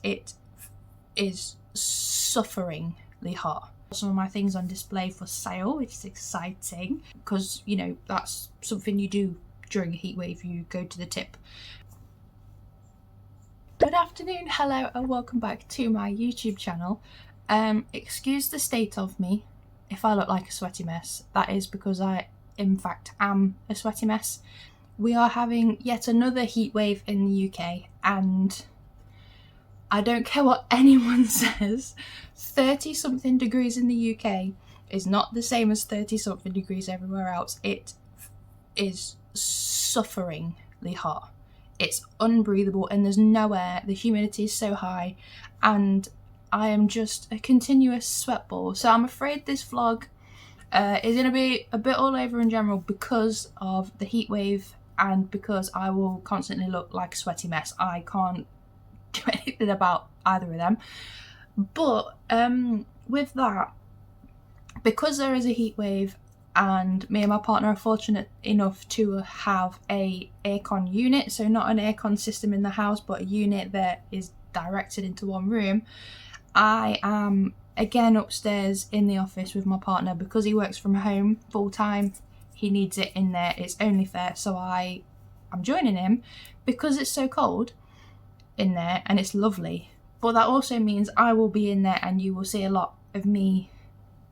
it is sufferingly hot. Some of my things on display for sale, which is exciting because, you know, that's something you do during a heat wave. You go to the tip. Good afternoon, hello, and welcome back to my YouTube channel. Excuse the state of me if I look like a sweaty mess. That is because I, in fact, am a sweaty mess. We are having yet another heat wave in the UK, and I don't care what anyone says, 30 something degrees in the UK is not the same as 30 something degrees everywhere else. It is sufferingly hot. It's unbreathable and there's no air. The humidity is so high and I am just a continuous sweat ball. So I'm afraid this vlog is going to be a bit all over in general because of the heat wave and because I will constantly look like a sweaty mess. I can't do anything about either of them. But with that, because there is a heat wave and me and my partner are fortunate enough to have a aircon unit, so not an aircon system in the house but a unit that is directed into one room, I am again upstairs in the office with my partner because he works from home full time. He needs it in there, it's only fair, so I'm joining him because it's so cold in there and it's lovely. But that also means I will be in there and you will see a lot of me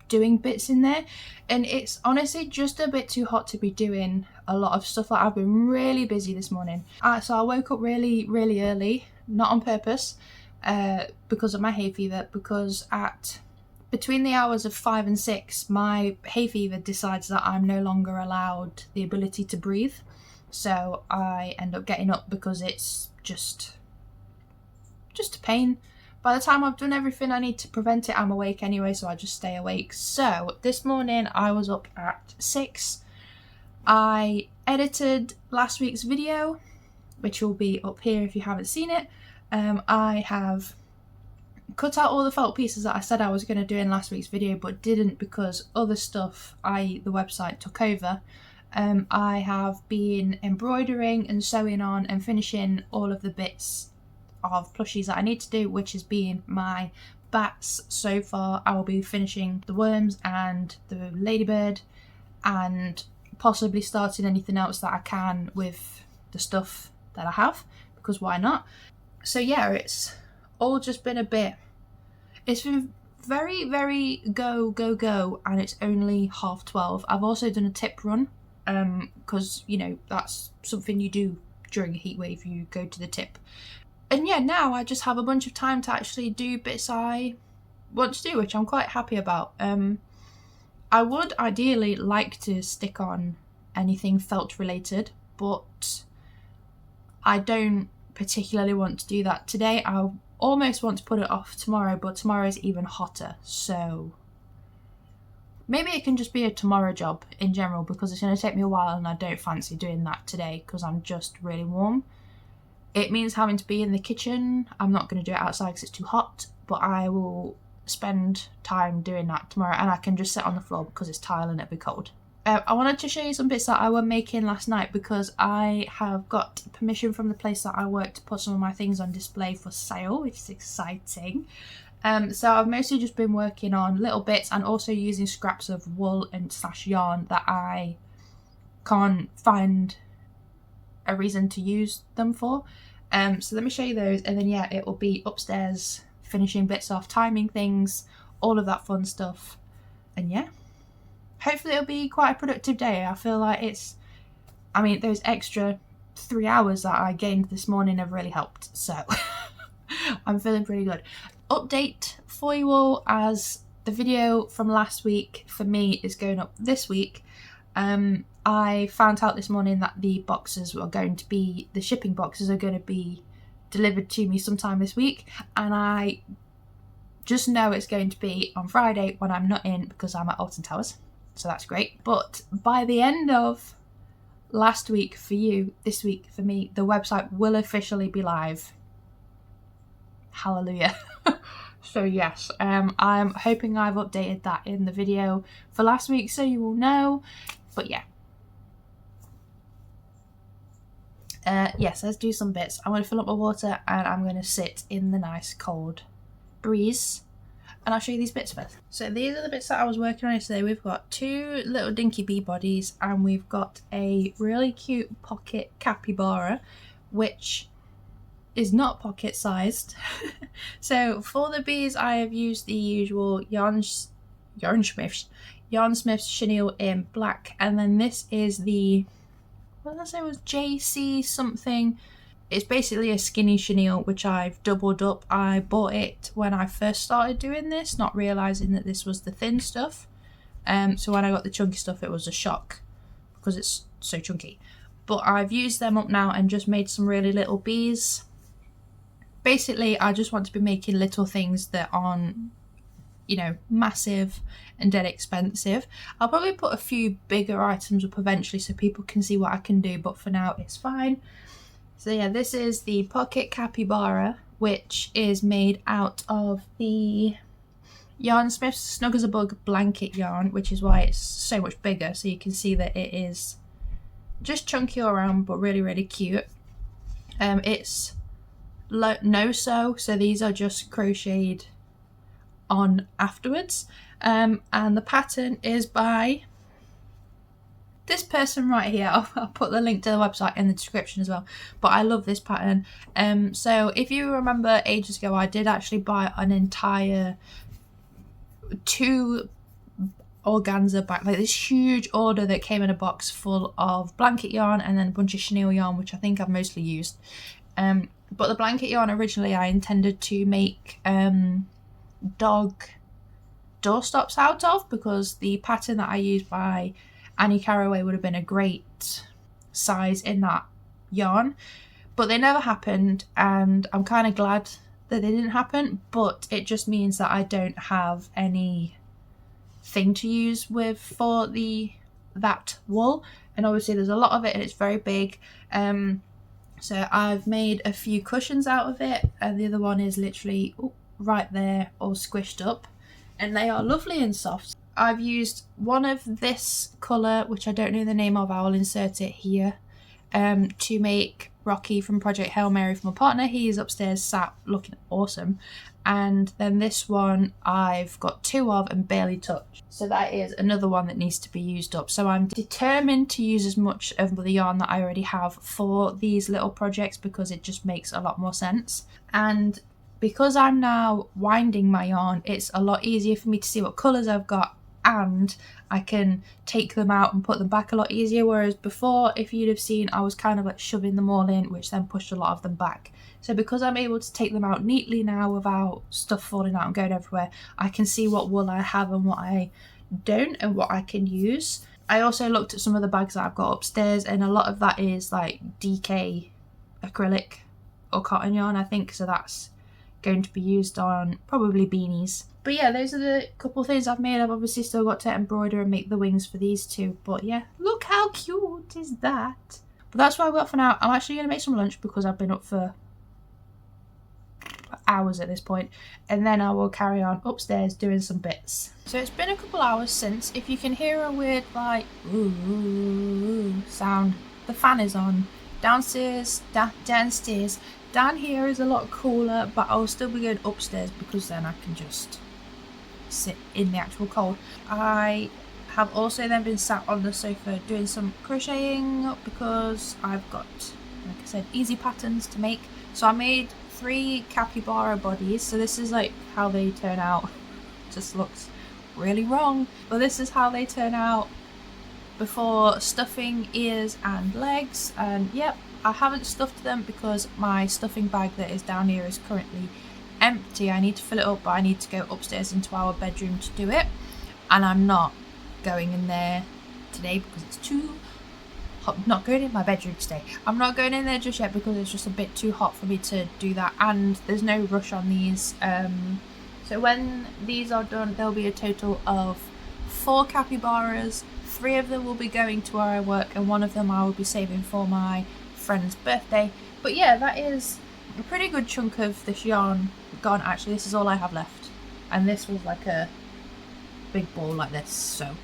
doing bits in there, and it's honestly just a bit too hot to be doing a lot of stuff. Like, I've been really busy this morning, so I woke up really early, not on purpose, because of my hay fever, because at between the hours of 5 and 6 my hay fever decides that I'm no longer allowed the ability to breathe, so I end up getting up because it's just a pain. By the time I've done everything I need to prevent it, I'm awake anyway, so I just stay awake. So this morning I was up at 6. I edited last week's video, which will be up here if you haven't seen it. I have cut out all the felt pieces that I said I was going to do in last week's video but didn't because other stuff, i.e. the website, took over. I have been embroidering and sewing on and finishing all of the bits of plushies that I need to do, which has been my bats so far. I will be finishing the worms and the ladybird and possibly starting anything else that I can with the stuff that I have, because why not? So yeah, it's all just been a bit, it's been very go and it's only 12:30. I've also done a tip run because, you know, that's something you do during a heat wave, you go to the tip. And yeah, now I just have a bunch of time to actually do bits I want to do, which I'm quite happy about. I would ideally like to stick on anything felt related, but I don't particularly want to do that today. I almost want to put it off tomorrow, but tomorrow is even hotter, so maybe it can just be a tomorrow job in general because it's going to take me a while and I don't fancy doing that today because I'm just really warm. It means having to be in the kitchen. I'm not going to do it outside because it's too hot, but I will spend time doing that tomorrow and I can just sit on the floor because it's tile and it'll be cold. I wanted to show you some bits that I was making last night because I have got permission from the place that I work to put some of my things on display for sale, which is exciting. So I've mostly just been working on little bits and also using scraps of wool and / yarn that I can't find a reason to use them for. So let me show you those, and then yeah, it will be upstairs finishing bits off, timing things, all of that fun stuff. And yeah, hopefully it'll be quite a productive day. I feel like those extra 3 hours that I gained this morning have really helped, so I'm feeling pretty good. Update for you all, as the video from last week for me is going up this week. I found out this morning that the shipping boxes are going to be delivered to me sometime this week, and I just know it's going to be on Friday when I'm not in because I'm at Alton Towers, so that's great. But by the end of last week for you, this week for me, the website will officially be live. Hallelujah. So yes, I'm hoping I've updated that in the video for last week so you will know, but yeah. Yes, let's do some bits. I'm going to fill up my water and I'm going to sit in the nice cold breeze. And I'll show you these bits first. So these are the bits that I was working on yesterday. We've got 2 little dinky bee bodies and we've got a really cute pocket capybara, which is not pocket sized. So for the bees I have used the usual Yarn Smiths chenille in black, and then this is the, what did I say, it was JC something. It's basically a skinny chenille which I've doubled up. I bought it when I first started doing this, not realising that this was the thin stuff. So when I got the chunky stuff it was a shock because it's so chunky. But I've used them up now and just made some really little bees. Basically I just want to be making little things that aren't, you know, massive and dead expensive. I'll probably put a few bigger items up eventually so people can see what I can do, but for now it's fine. So yeah, this is the pocket capybara, which is made out of the Yarn Smith's Snug as a Bug blanket yarn, which is why it's so much bigger. So you can see that it is just chunky all around, but really, really cute. It's no-sew, so these are just crocheted on afterwards. And the pattern is by this person right here. I'll put the link to the website in the description as well, but I love this pattern. So if you remember ages ago, I did actually buy an entire 2 organza back, like this huge order that came in a box full of blanket yarn and then a bunch of chenille yarn, which I think I've mostly used. But the blanket yarn originally I intended to make dog doorstops out of, because the pattern that I used by Annie Carraway would have been a great size in that yarn, but they never happened, and I'm kind of glad that they didn't happen. But it just means that I don't have any thing to use with for that wool, and obviously there's a lot of it and it's very big. So I've made a few cushions out of it, and the other one is literally right there all squished up, and they are lovely and soft. I've used one of this colour, which I don't know the name of, I will insert it here, to make Rocky from Project Hail Mary for my partner. He is upstairs sat looking awesome. And then this one I've got 2 of and barely touched. So that is another one that needs to be used up. So I'm determined to use as much of the yarn that I already have for these little projects, because it just makes a lot more sense. And because I'm now winding my yarn, it's a lot easier for me to see what colours I've got, and I can take them out and put them back a lot easier, whereas before, if you'd have seen, I was kind of like shoving them all in, which then pushed a lot of them back. So because I'm able to take them out neatly now without stuff falling out and going everywhere, I can see what wool I have and what I don't and what I can use. I also looked at some of the bags that I've got upstairs, and a lot of that is like DK acrylic or cotton yarn, I think, so that's going to be used on probably beanies. But yeah, those are the couple things I've made. I've obviously still got to embroider and make the wings for these 2, but yeah, look how cute is that. But that's what I've got for now. I'm actually going to make some lunch because I've been up for hours at this point, and then I will carry on upstairs doing some bits. So it's been a couple hours since. If you can hear a weird like ooh sound, the fan is on. Downstairs, downstairs. Down here is a lot cooler, but I'll still be going upstairs because then I can just sit in the actual cold. I have also then been sat on the sofa doing some crocheting because I've got, like I said, easy patterns to make. So I made 3 capybara bodies. So this is like how they turn out. Just looks really wrong, but this is how they turn out before stuffing ears and legs. And yep, I haven't stuffed them because my stuffing bag that is down here is currently empty. I need to fill it up, but I need to go upstairs into our bedroom to do it, and I'm not going in there today because it's too hot. Not going in my bedroom today. I'm not going in there just yet because it's just a bit too hot for me to do that, and there's no rush on these. So when these are done, there'll be a total of 4 capybaras. 3 of them will be going to where I work, and 1 of them I will be saving for my friend's birthday. But yeah, that is a pretty good chunk of this yarn gone. Actually, this is all I have left, and this was like a big ball like this, so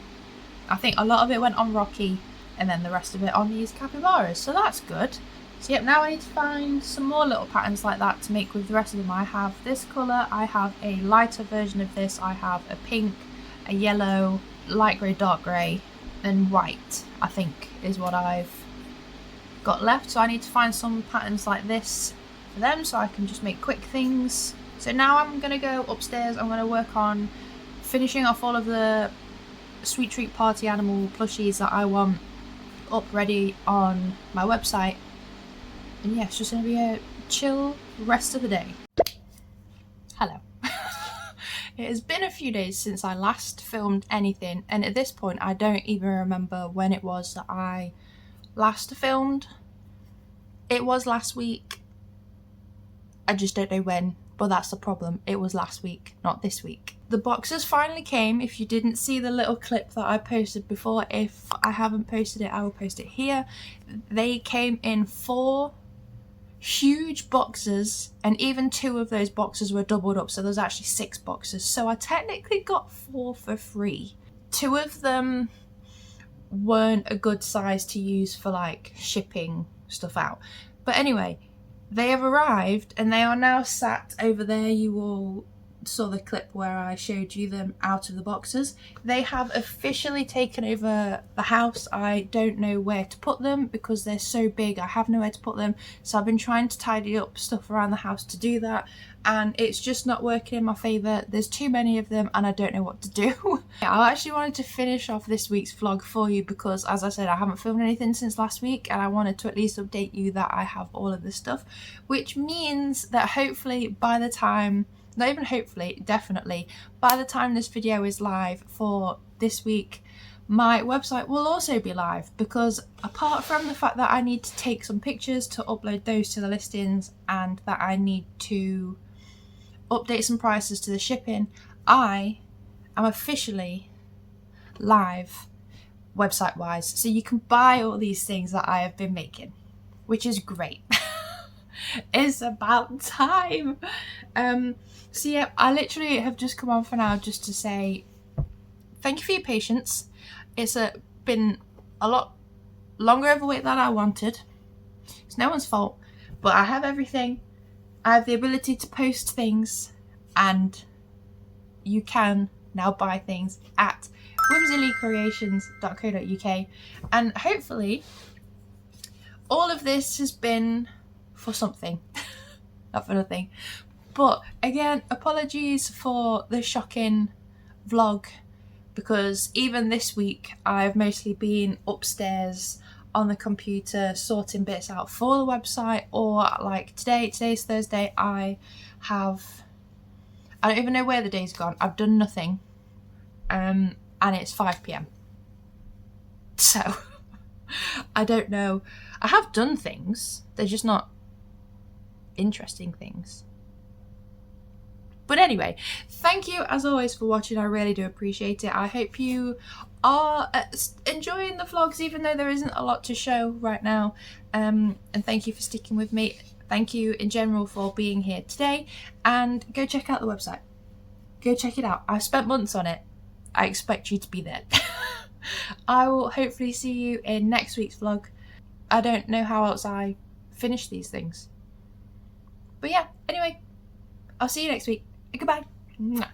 I think a lot of it went on Rocky and then the rest of it on these capybaras, so that's good. So yep, now I need to find some more little patterns like that to make with the rest of them. I have this colour, I have a lighter version of this, I have a pink, a yellow, light grey, dark grey, and white, I think, is what I've got left. So I need to find some patterns like this for them so I can just make quick things. So now I'm going to go upstairs, I'm going to work on finishing off all of the Sweet Treat Party Animal plushies that I want up ready on my website. And yeah, it's just going to be a chill rest of the day. Hello. It has been a few days since I last filmed anything, and at this point I don't even remember when it was that I last filmed. It was last week. I just don't know when, but that's the problem. It was last week, not this week. The boxes finally came. If you didn't see the little clip that I posted before, if I haven't posted it, I will post it here. They came in 4 huge boxes, and even 2 of those boxes were doubled up, so there's actually 6 boxes. So I technically got 4 for free. 2 of them weren't a good size to use for like shipping stuff out. But anyway, they have arrived and they are now sat over there. You all saw the clip where I showed you them out of the boxes. They have officially taken over the house. I don't know where to put them because they're so big. I have nowhere to put them, so I've been trying to tidy up stuff around the house to do that, and it's just not working in my favour. There's too many of them and I don't know what to do. I actually wanted to finish off this week's vlog for you because, as I said, I haven't filmed anything since last week, and I wanted to at least update you that I have all of this stuff, which means that hopefully by the time, not even hopefully, definitely, by the time this video is live for this week, my website will also be live, because apart from the fact that I need to take some pictures to upload those to the listings and that I need to update some prices to the shipping, I am officially live website wise. So you can buy all these things that I have been making, which is great. It's about time. So yeah, I literally have just come on for now just to say thank you for your patience. It's been a lot longer of a wait than I wanted. It's no one's fault, but I have everything. I have the ability to post things, and you can now buy things at whimsilycreations.co.uk, and hopefully all of this has been for something, not for nothing. But again, apologies for the shocking vlog, because even this week I've mostly been upstairs on the computer sorting bits out for the website, or like today's Thursday, I don't even know where the day's gone. I've done nothing, and it's 5 PM. So I don't know. I have done things, they're just not interesting things. But anyway, thank you as always for watching. I really do appreciate it. I hope you are enjoying the vlogs, even though there isn't a lot to show right now. And thank you for sticking with me. Thank you in general for being here today. And go check out the website. Go check it out. I've spent months on it. I expect you to be there. I will hopefully see you in next week's vlog. I don't know how else I finish these things. But yeah, anyway, I'll see you next week. Goodbye. Mwah.